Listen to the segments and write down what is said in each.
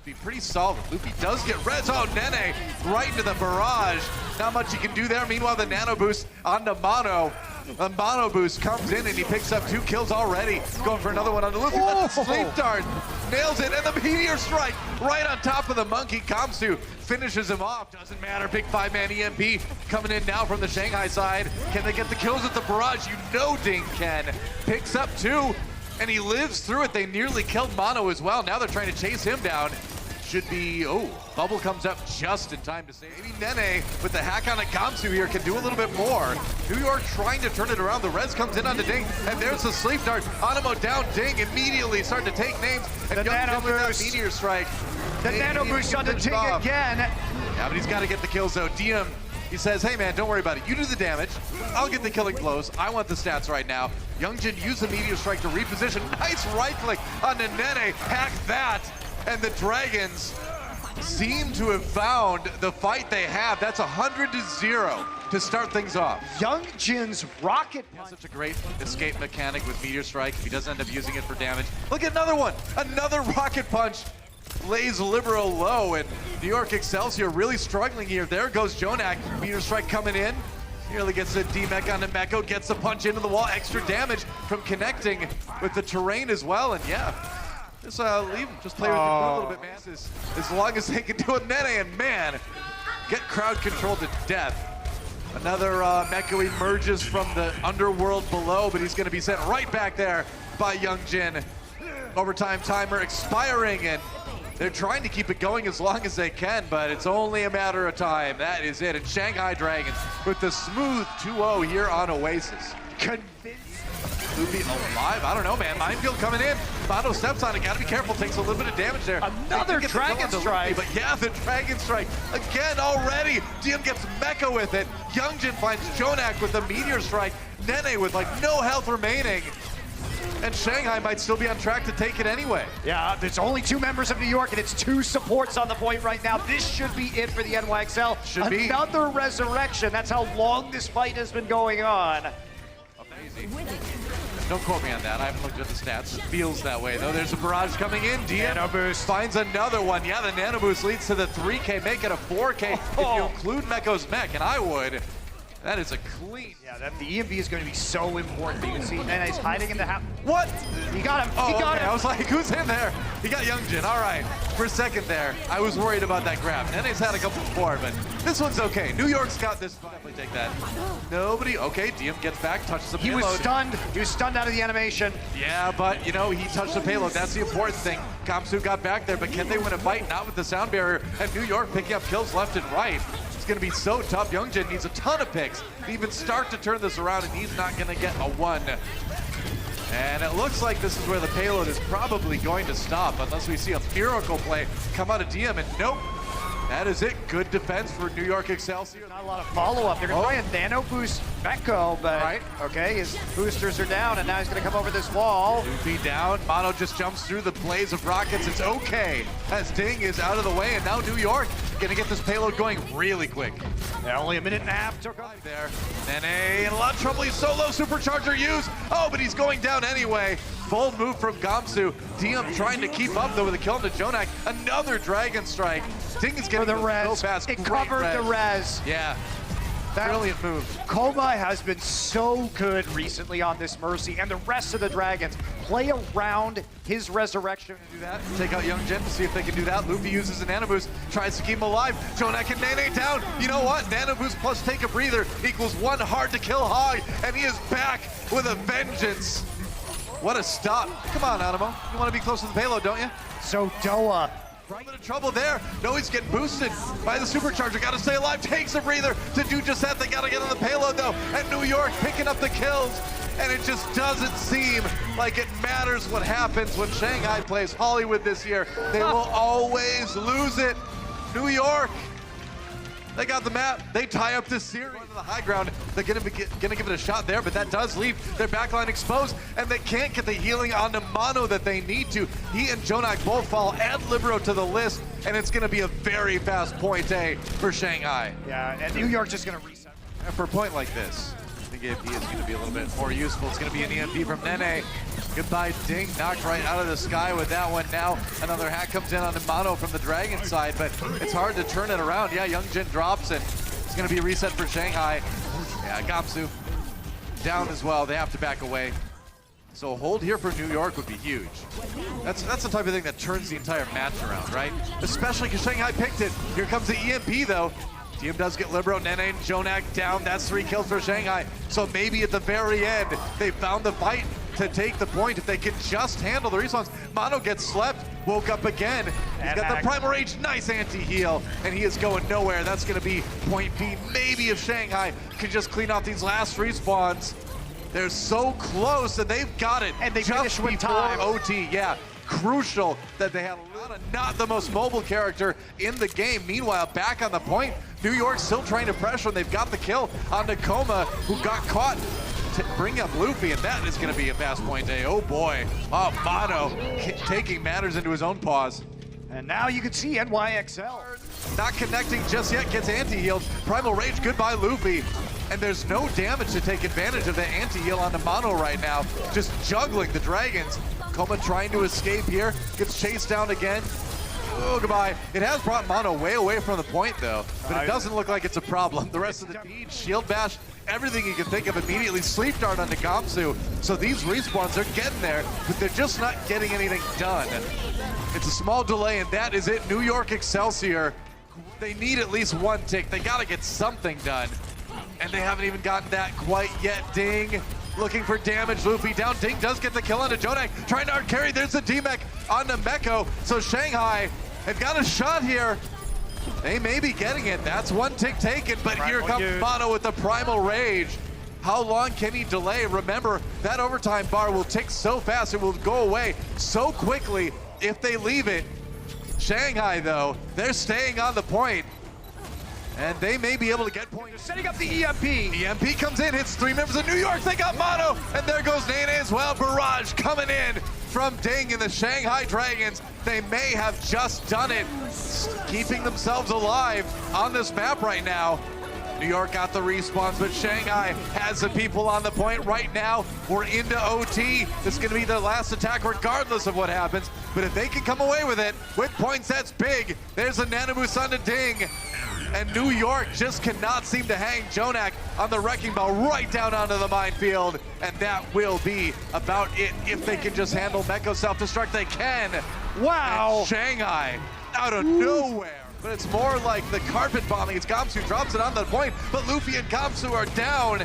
Be pretty solid. Loopy does get res. Oh, Nene right into the barrage. Not much he can do there. Meanwhile, the nano boost onto Mono. The Mono boost comes in and he picks up 2 kills already. Going for another one on the Loopy. But the sleep dart nails it, and the meteor strike right on top of the monkey. Kamsu finishes him off. Doesn't matter. Big 5-man EMP coming in now from the Shanghai side. Can they get the kills with the barrage? You know Ding can. Picks up 2. And he lives through it. They nearly killed Mono as well. Now they're trying to chase him down. Should be, oh, Bubble comes up just in time to save. Maybe Nene with the hack on a Kamsu here can do a little bit more. New York trying to turn it around. The res comes in onto Ding, and there's the sleep dart. Animo down, Ding immediately starting to take names. And the nano with that boost. meteor strike. The nano boost on the Ding again. Yeah, but he's got to get the kills though. DM, he says, hey man, don't worry about it. You do the damage. I'll get the killing blows. I want the stats right now. Youngjin used the meteor strike to reposition. Nice right click on the Nene. Hack that. And the Dragons seem to have found the fight they have. That's 100-0 to start things off. Youngjin's rocket punch. Such a great escape mechanic with meteor strike. If he doesn't end up using it for damage. Look at another one. Another rocket punch. Lays Libero low, and New York Excelsior really struggling here. There goes Jonak. Meteor strike coming in. Nearly gets a D-Mech onto Meko, gets the punch into the wall. Extra damage from connecting with the terrain as well, and yeah. Just leave him. Just play with him a little bit, man. As long as they can do it, Nene, and man, get crowd controlled to death. Another Meko emerges from the underworld below, but he's going to be sent right back there by Youngjin. Overtime timer expiring, and they're trying to keep it going as long as they can, but it's only a matter of time. That is it. And Shanghai Dragons with the smooth 2-0 here on Oasis. Convinced. Loopy alive? I don't know, man. Minefield coming in. Mono steps on it. Gotta be careful. Takes a little bit of damage there. Another Dragon Strike. But yeah, the Dragon Strike again already. DM gets Meko with it. Youngjin finds Jonak with the Meteor Strike. Nene with like no health remaining. And Shanghai might still be on track to take it anyway. Yeah, there's only 2 members of New York, and it's 2 supports on the point right now. This should be it for the nyxl. Should be. Another resurrection. That's how long this fight has been going on. Amazing. Don't quote me on that. I haven't looked at the stats. It feels that way, though. There's a barrage coming in. Nano boost. Finds another one. Yeah, the nano boost leads to the 3K. Make it a 4K if you include Meko's mech, and I would. That is a clean. Yeah, the EMP is going to be so important. You can see Nene's hiding in the house. What? He got him. Oh, he got him. I was like, who's in there? He got Youngjin. All right. For a second there, I was worried about that grab. Nene's had a couple before, but this one's okay. New York's got this. Definitely take that. Nobody. Okay, DM gets back, touches the payload. He was stunned. He was stunned out of the animation. Yeah, but, you know, he touched the payload. That's the important thing. Kamsu got back there, but can they win a fight? Not with the sound barrier. And New York picking up kills left and right. It's going to be so tough. Youngjin needs a ton of picks to even start to turn this around, and he's not going to get a 1. And it looks like this is where the payload is probably going to stop, unless we see a miracle play come out of DM, and nope. That is it. Good defense for New York Excelsior. Not a lot of follow-up. They're going to try and nano boost Meko, but right. Okay, his boosters are down, and now he's going to come over this wall. Loopy down. Mono just jumps through the blaze of rockets. It's okay as Ding is out of the way, and now New York going to get this payload going really quick. Yeah, only a minute and a half took off there. Nene in a lot of trouble. He's solo supercharger used. Oh, but he's going down anyway. Bold move from Kamsu. DM trying to keep up though with a kill to Jonak. Another Dragon Strike. Ding is getting the res. so fast. It covered the res. Yeah. Brilliant move. Koma has been so good recently on this Mercy, and the rest of the Dragons play around his resurrection. Do that. Take out Youngjin to see if they can do that. Loopy uses a nano boost, tries to keep him alive. Jonak and Nene down. You know what? Nano boost plus take a breather equals 1 hard to kill hog, and he is back with a vengeance. What a stop. Come on, Animo. You want to be close to the payload, don't you? So Doa. Right. A bit of trouble there. No, he's getting boosted by the supercharger. Got to stay alive. Takes a breather to do just that. They got to get on the payload, though. And New York picking up the kills. And it just doesn't seem like it matters what happens when Shanghai plays Hollywood this year. They will always lose it. New York. They got the map. They tie up this series. To the high ground. They're gonna give it a shot there, but that does leave their backline exposed, and they can't get the healing onto Mono that they need to. He and Jonak both fall. Add Libero to the list, and it's gonna be a very fast point A for Shanghai. Yeah, and New York just gonna reset. And for a point like this, think EMP is going to be a little bit more useful. It's going to be an EMP from Nene. Goodbye, Ding. Knocked right out of the sky with that one. Now another hack comes in on the mono from the Dragon side, but it's hard to turn it around. Yeah, Youngjin drops it. It's going to be a reset for Shanghai. Yeah, Gamsu down as well. They have to back away. So a hold here for New York would be huge. That's the type of thing that turns the entire match around, right? Especially because Shanghai picked it. Here comes the EMP though. Team does get Libero, Nene, and Jonak down. That's 3 kills for Shanghai. So maybe at the very end, they found the fight to take the point. If they can just handle the respawns. Mono gets slept, woke up again. He's got the Primal Rage, nice anti-heal, and he is going nowhere. That's gonna be point B. Maybe if Shanghai can just clean out these last respawns. They're so close, and they've got it. And they just finish with before time. OT, yeah. Crucial that they have not the most mobile character in the game. Meanwhile, back on the point, New York still trying to pressure, and they've got the kill on Nakoma, who got caught to bring up Luffy, and that is going to be a fast point day. Oh boy, oh, Mono taking matters into his own paws. And now you can see nyxl. Not connecting just yet, gets anti-healed. Primal Rage, goodbye Luffy. And there's no damage to take advantage of the anti-heal on the Mono right now. Just juggling the Dragons. Koma trying to escape here, gets chased down again. Oh, goodbye. It has brought Mono way away from the point though, but it doesn't look like it's a problem. The rest of the team, Shield Bash, everything you can think of immediately. Sleep Dart onto Gamsu. So these respawns, they're getting there, but they're just not getting anything done. It's a small delay, and that is it. New York Excelsior, they need at least 1 tick. They gotta get something done. And they haven't even gotten that quite yet. Ding, looking for damage. Luffy down. Ding does get the kill onto Jonak. Trying to hard carry. There's the D-Mech onto Meko. So Shanghai, they've got a shot here. They may be getting it. That's 1 tick taken, but here comes Mono with the Primal Rage. How long can he delay? Remember, that overtime bar will tick so fast, it will go away so quickly if they leave it. Shanghai, though, they're staying on the point. And they may be able to get points. Setting up the EMP. EMP comes in, hits 3 members of New York. They got Mono, and there goes Nene as well. Barrage coming in from Ding and the Shanghai Dragons. They may have just done it, keeping themselves alive on this map right now. New York got the respawns, but Shanghai has the people on the point right now. We're into OT. This is going to be their last attack regardless of what happens. But if they can come away with it, with points, that's big. There's a Nanamoose onto Ding. And New York just cannot seem to hang Jonak on the wrecking ball right down onto the minefield. And that will be about it. If they can just handle Meko self-destruct, they can. Wow. And Shanghai out of nowhere. But it's more like the carpet bombing. It's Gamsu drops it on the point, but Luffy and Gamsu are down.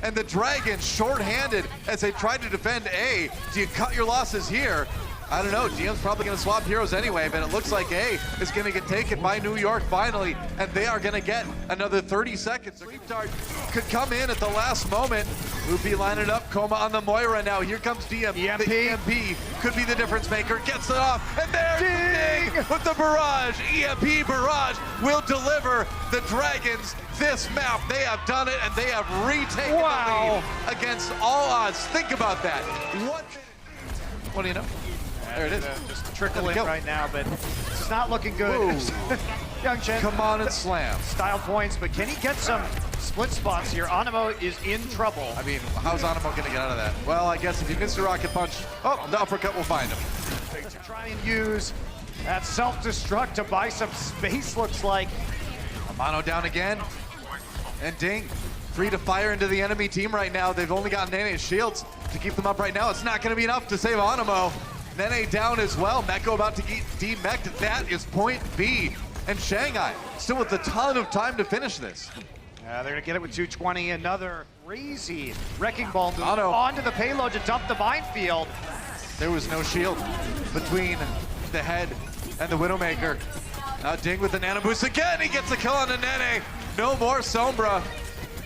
And the Dragons short-handed as they try to defend A. Do you cut your losses here? I don't know, GM's probably gonna swap heroes anyway, but it looks like A is gonna get taken by New York finally, and they are gonna get another 30 seconds. Sleep Dart could come in at the last moment. Luffy lining up, Koma on the Moira now. Here comes DM. EMP. The EMP could be the difference maker, gets it off, and there's Ding with the barrage. EMP barrage will deliver the Dragons this map. They have done it, and they have retaken the lead against all odds. Think about that. What do you know? There it is. Just trickling right now, but it's not looking good. Youngchen. Come on and slam. Style points, but can he get some split spots here? Animo is in trouble. I mean, how's Animo going to get out of that? Well, I guess if he missed a rocket punch, oh, the uppercut will find him. To try and use that self-destruct to buy some space, looks like. Mono down again. And Ding, free to fire into the enemy team right now. They've only got Nene's shields to keep them up right now. It's not going to be enough to save Animo. Nene down as well. Meko about to get demeked. That is point B. And Shanghai still with a ton of time to finish this. They're going to get it with 220. Another crazy wrecking ball move onto the payload to dump the minefield. There was no shield between the head and the Widowmaker. Now Ding with the nano boost again. He gets a kill on the Nene. No more Sombra.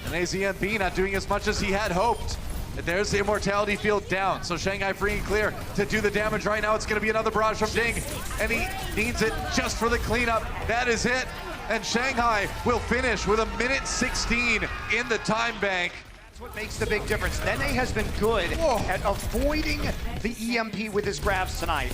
And AZMP not doing as much as he had hoped. And there's the immortality field down. So Shanghai free and clear to do the damage right now. It's going to be another barrage from Ding. And he needs it just for the cleanup. That is it. And Shanghai will finish with 1:16 in the time bank. That's what makes the big difference. Nene has been good at avoiding the EMP with his grabs tonight.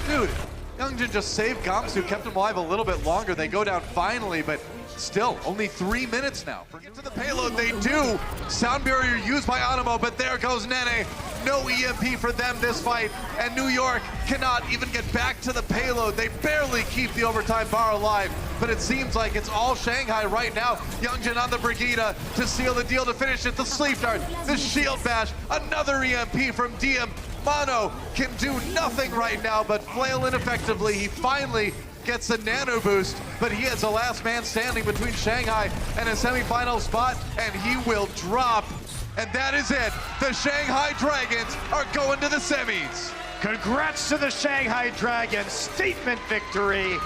Dude, Youngjin just saved Gamsu, kept him alive a little bit longer. They go down finally, but still, only 3 minutes now. Get to the payload, they do. Sound barrier used by Animo, but there goes Nene. No EMP for them this fight, and New York cannot even get back to the payload. They barely keep the overtime bar alive, but it seems like it's all Shanghai right now. Youngjin on the Brigida to seal the deal to finish it. The sleep dart, the shield bash, another EMP from DM. Mono can do nothing right now but flail ineffectively. He finally gets a nano boost, but he is the last man standing between Shanghai and a semifinal spot, and he will drop. And that is it. The Shanghai Dragons are going to the semis. Congrats to the Shanghai Dragons. Statement victory.